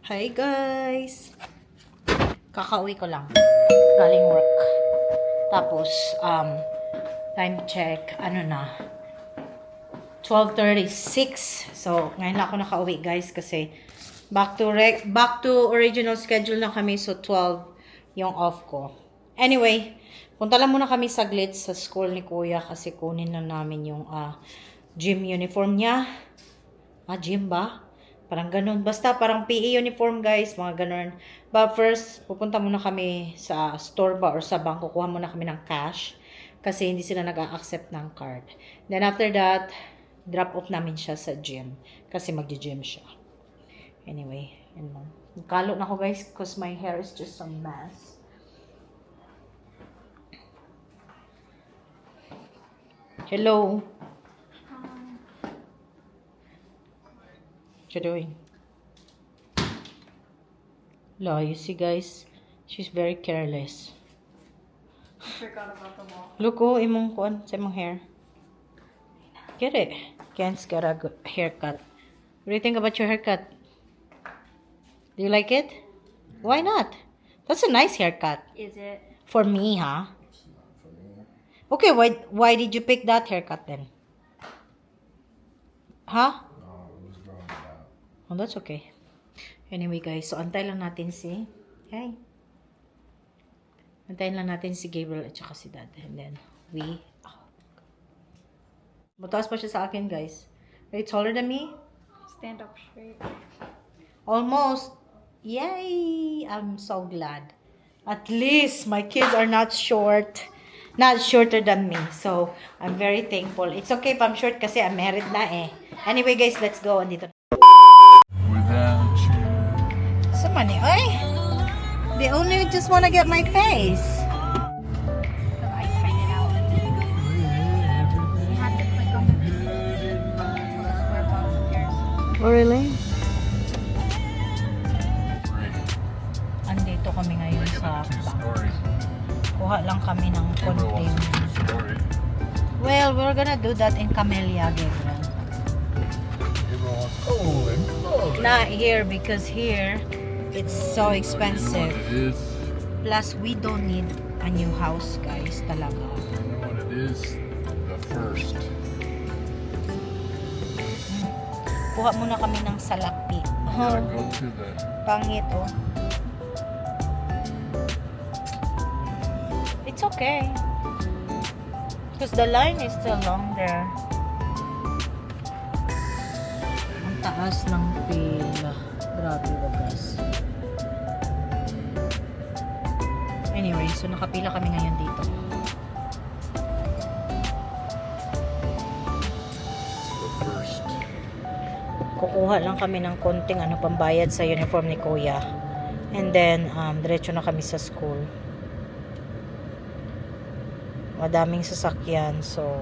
Hi guys! Kakauwi ko lang. Galing work. Tapos, time check, 12:36. So, ngayon lang ako nakauwi guys kasi back to original schedule na kami. So, 12 yung off ko. Anyway, punta lang muna kami saglit sa school ni Kuya kasi kunin na namin yung gym uniform niya. Gym ba? Parang ganun. Basta parang PE uniform guys, mga ganun. But first, pupunta muna kami sa store ba or sa bangko. Kuha muna kami ng cash. Kasi hindi sila nag-a-accept ng card. Then after that, drop off namin siya sa gym. Kasi magji-gym siya. Anyway, yun lang. Nagkalo na ako guys because my hair is just a mess. Hello. What you doing? Lo, you see guys, she's very careless. I forgot about the wall. Look, oh, imong kuan sa imong hair. Get it. Ken's got a good haircut. What do you think about your haircut? Do you like it? Why not? That's a nice haircut. Is it? For me, huh? Okay, why did you pick that haircut then? Huh? Oh, that's okay. Anyway, guys, so antay lang natin si... Hey. Antayin lang natin si Gabriel at saka si Dad. And then, we... Mataas pa siya sa akin, guys. Are you taller than me? Stand up straight. Almost. Yay! I'm so glad. At least, my kids are not short. Not shorter than me. So, I'm very thankful. It's okay if I'm short kasi I'm married na eh. Anyway, guys, let's go. Andito. Without you. Somebody, oy! They only just want to get my face. So I find it out. You have to click on the square box of yours. Oh, really? Great. Andito kami ngayon sa bank. Two-story. Kuha lang kami ng Gabriel konting... wants a two-story. Well, we're gonna do that in Camellia, Gabriel. Gabriel wants cold and cold. Not here because here it's so expensive. You know what it is? Plus, we don't need a new house, guys. Talaga. You know what it is? The first. Kuha muna kami ng salakpi. Gotta go to the Pangit, oh. It's okay. Because the line is still long there. Ang taas ng pila. Grabe, wagas. Anyway, so nakapila kami ngayon dito. the first. Kukuha lang kami ng konting pambayad sa uniform ni Kuya. And then, diretso na kami sa school. Madaming sasakyan, so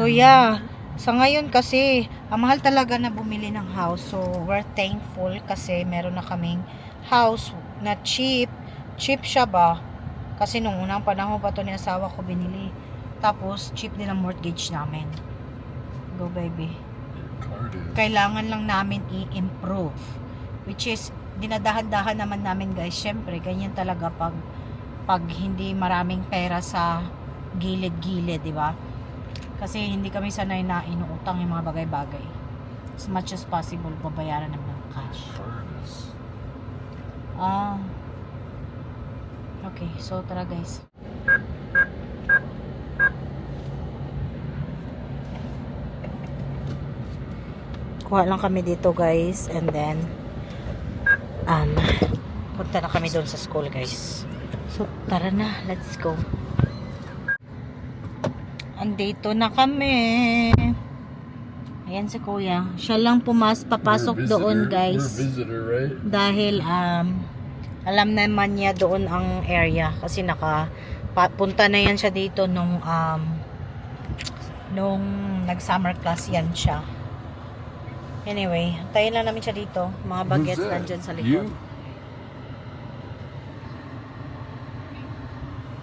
yeah. Sa ngayon kasi, ang mahal talaga na bumili ng house. So, we're thankful kasi meron na kaming house na cheap. Cheap siya ba? Kasi nung unang panahon pa to ni asawa ko binili. Tapos, cheap din ang mortgage namin. Go, baby. Card is. Kailangan lang namin i-improve. Which is, dinadahan-dahan naman namin guys. Syempre, ganyan talaga pag hindi maraming pera sa gilid-gilid, di ba? Kasi hindi kami sanay na inuutang yung mga bagay-bagay. As much as possible, babayaran namin ng cash. Card is. Okay, so tara guys. Kuha lang kami dito guys, and then punta na kami doon sa school guys. So tara na, let's go. Andito na kami. Ayan si Kuya. Siya lang papasok doon guys. You're a visitor, right? Dahil alam naman niya doon ang area kasi punta na yan siya dito nung nag-summer class yan siya. Anyway, tayo lang namin siya dito. Mga bagets Who's that? nandyan sa You? likod.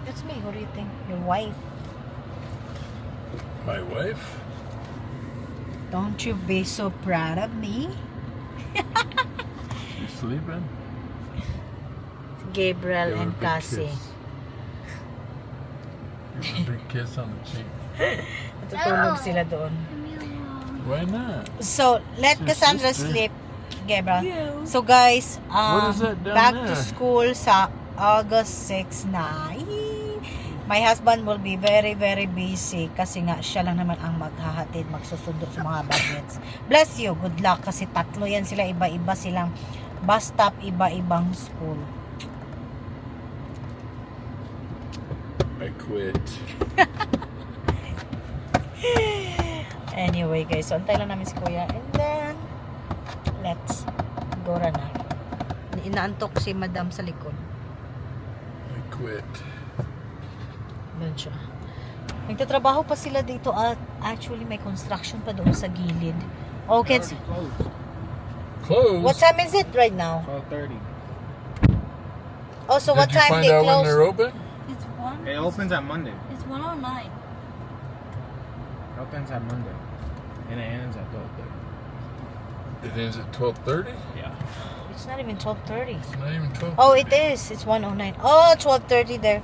That's me. Who do you think? Your wife. My wife? Don't you be so proud of me? You sleeping? Gabriel Give her a and big Cassie. kiss. Give her a big kiss on the cheek. Natutulog sila doon. Why not? So, let It's your Cassandra sister. sleep, Gabriel. So, guys, What is that down back to there? school sa August 6 na. My husband will be very, very busy kasi nga siya lang naman ang maghahatid, magsusundo sa mga bagets. Bless you, good luck kasi tatlo yan sila, iba-iba silang bus stop, iba-ibang school. I quit. Anyway guys, so antay lang namin si Kuya and then let's go na. Inaantok si Madam sa likod. I quit. Doon siya. Nagtatrabaho pa sila dito at actually may construction pa doon sa gilid. Okay. Closed? What time is it right now? 12:30. Oh, so what Did you time find they out when close? they're open? It's one. It opens at Monday. It's 109. It opens at Monday. And it ends at 12:30. It ends at 12:30? Yeah. It's not even 12:30. It's not even 12:30. Oh, it is. It's 109. Oh, 12:30 there.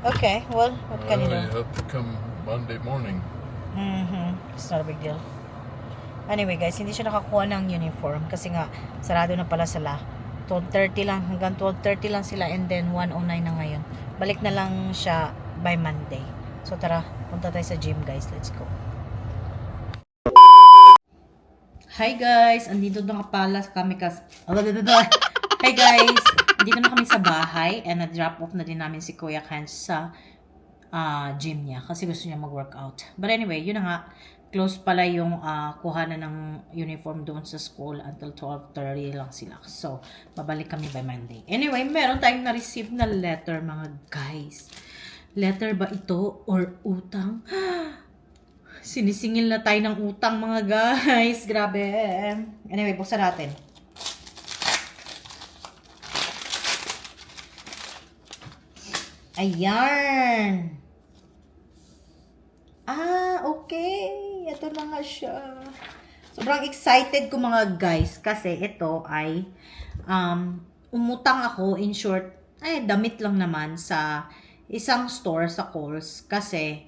Okay, well, what can you Well, do? you have to come Monday morning. It's not a big deal. Anyway, guys, hindi siya nakakuha ng uniform kasi nga sarado na pala sila. 12:30 lang, hanggang 12:30 lang sila and then 109 na ngayon. Balik na lang siya by Monday. So tara, punta tayo sa gym, guys. Let's go. Hi guys, andito na pala kami Hi guys, dito na kami sa bahay and na-drop off na din namin si Kuya Ken sa gym niya kasi gusto niya mag-workout. But anyway, yun na nga, close pala yung kuhanan ng uniform doon sa school until 12:30 lang sila. So, babalik kami by Monday. Anyway, meron tayong na-receive na letter mga guys. Letter ba ito or utang? Sinisingil na tayo ng utang mga guys. Grabe. Anyway, buksan natin. Ayan. Okay. Ito na nga siya. Sobrang excited ko mga guys kasi ito ay umutang ako, in short, damit lang naman sa isang store sa Kohl's kasi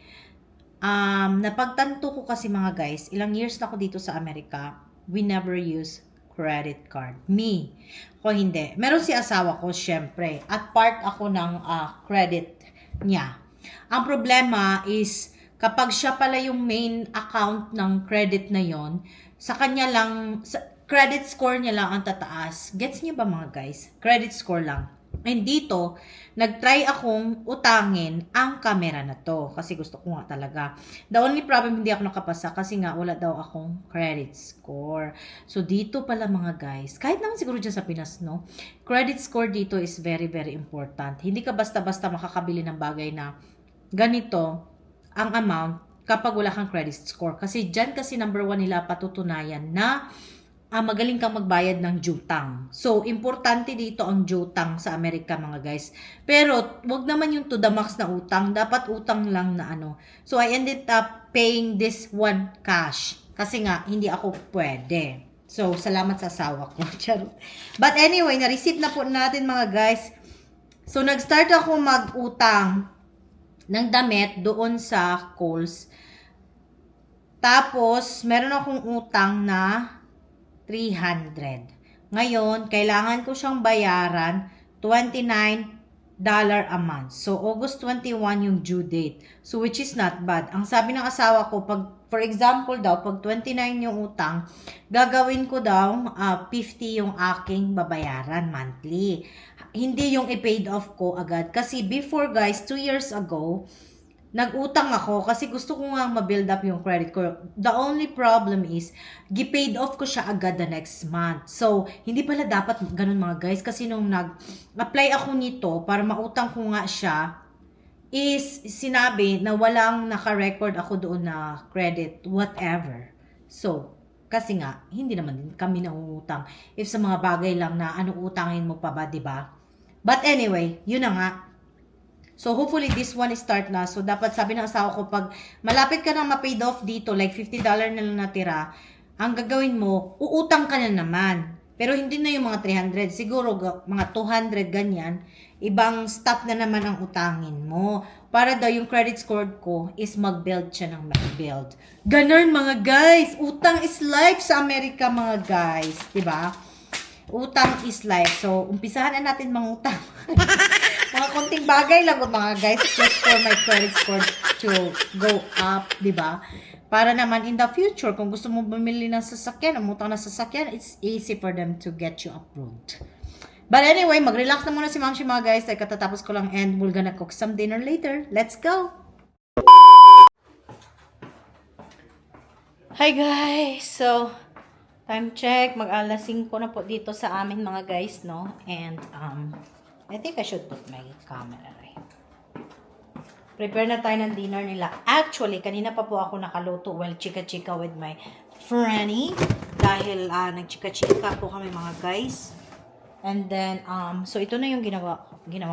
napagtanto ko kasi mga guys, ilang years na ako dito sa Amerika, we never use credit card. Me. Ako hindi. Meron si asawa ko, syempre. At part ako ng credit niya. Ang problema is, kapag siya pala yung main account ng credit na yon, sa kanya lang, sa credit score niya lang ang tataas. Gets niyo ba mga guys? Credit score lang. And dito, nagtry akong utangin ang camera na to. Kasi gusto ko nga talaga. The only problem, hindi ako nakapasa kasi nga wala daw akong credit score. So, dito pala mga guys, kahit naman siguro dyan sa Pinas, no? Credit score dito is very, very important. Hindi ka basta-basta makakabili ng bagay na ganito ang amount kapag wala kang credit score. Kasi dyan kasi number 1 nila patutunayan na magaling kang magbayad ng jutang. So, importante dito ang jutang sa Amerika mga guys. Pero, wag naman yung to the max na utang. Dapat utang lang na ano. So, I ended up paying this one cash. Kasi nga, hindi ako pwede. So, salamat sa asawa ko. But anyway, na-receive na po natin mga guys. So, nag-start ako mag-utang ng damit doon sa Kohl's. Tapos, meron akong utang na 300. Ngayon, kailangan ko siyang bayaran $29 a month. So, August 21 yung due date. So, which is not bad. Ang sabi ng asawa ko, pag, for example daw, pag 29 yung utang, gagawin ko daw 50 yung aking babayaran monthly. Hindi yung i-paid off ko agad. Kasi before guys, 2 years ago, nag-utang ako kasi gusto ko nga ma-build up yung credit ko. The only problem is, gi-paid off ko siya agad the next month. So, hindi pala dapat ganun mga guys. Kasi nung nag-apply ako nito para mautang ko nga siya, is sinabi na walang naka-record ako doon na credit, whatever. So, kasi nga, hindi naman din kami nangungutang. If sa mga bagay lang na ano utangin mo pa ba, diba? But anyway, yun na nga. So, hopefully, this one is start na. So, dapat sabi ng asawa ko, pag malapit ka na ma-paid off dito, like $50 na lang natira, ang gagawin mo, uutang ka na naman. Pero hindi na yung mga 300, siguro mga 200 ganyan, ibang stuff na naman ang utangin mo. Para daw yung credit score ko is mag-build siya ng mag-build. Ganun mga guys, utang is life sa Amerika mga guys, 'di ba? Utang is life. So, umpisahan na natin mangutang. Mga konting bagay lang mga guys just for my credit score to go up, 'di ba? Para naman in the future, kung gusto mo bumili ng sasakyan, umutang na sasakyan, it's easy for them to get you approved. But anyway, mag-relax na muna si Mamshi mga guys. Like, katatapos ko lang and we're gonna cook some dinner later. Let's go! Hi guys! So, time check. Mag-alas 5 na po dito sa amin mga guys, no? And, I think I should put my camera right. Prepare na tayo ng dinner nila. Actually, kanina pa po ako nakaluto. Well, chika-chika with my Franny. Dahil nagchika-chika po kami mga guys. And then, so ito na yung ginawa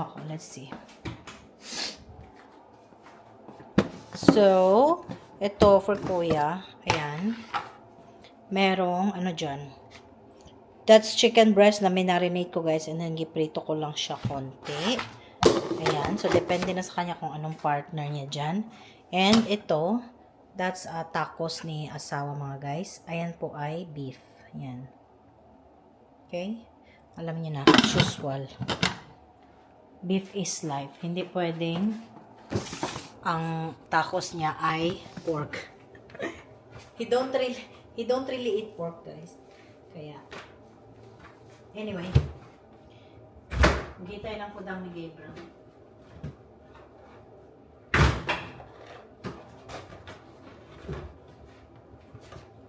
ko. Let's see. So, ito for kuya. Ayan. Merong, ano dyan. That's chicken breast na minarinate ko guys. And then, giprito ko lang siya konti. Ayan. So, depende na sa kanya kung anong partner niya dyan. And ito, that's tacos ni asawa mga guys. Ayan po ay beef. Ayan. Okay? Alam niyo na, usual. Beef is life. Hindi pwedeng ang tacos niya ay pork. He don't really eat pork, guys. Kaya, anyway, hintay lang po daw ni Gabriel.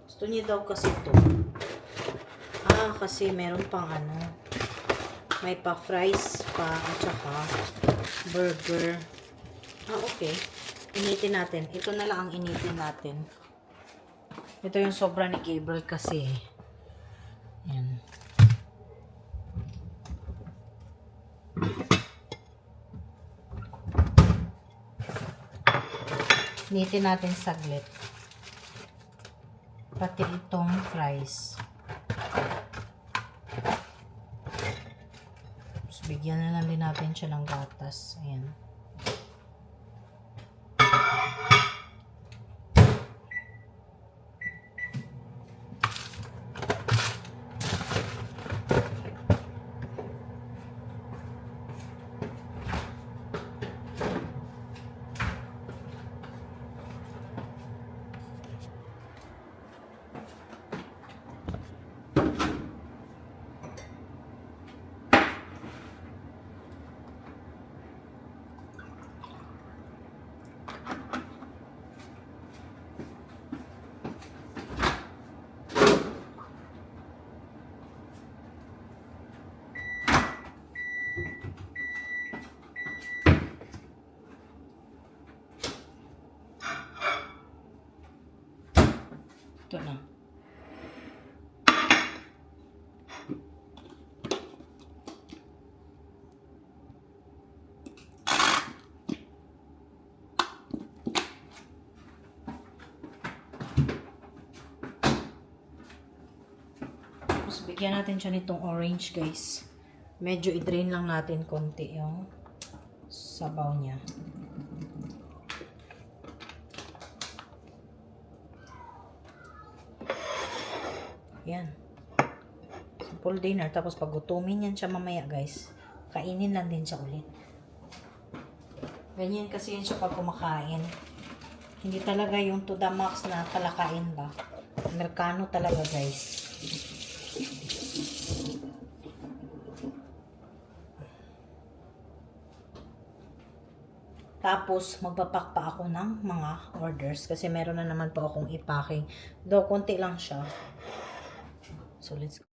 Gusto niya daw kasi ito. Kasi meron pang may pa fries pa at saka burger. Okay. Initin natin. Ito na lang ang initin natin. Ito yung sobra ni Gabriel kasi. Yan. Initin natin saglit. Pati itong fries. Bigyan na lang din natin siya ng gatas. Ayan. Ito na. Tapos bigyan natin siya nitong orange guys. Medyo i-drain lang natin konti yung sabaw niya. Yan. Simple dinner. Tapos pag gutumin yan siya mamaya guys, kainin lang din siya ulit. Ganyan kasi yan siya pag kumakain. Hindi talaga yung to the max na palakain ba. Amerikano talaga guys. Tapos, magpapak pa ako ng mga orders. Kasi meron na naman po akong ipacking. Though, konti lang siya. So, let's go.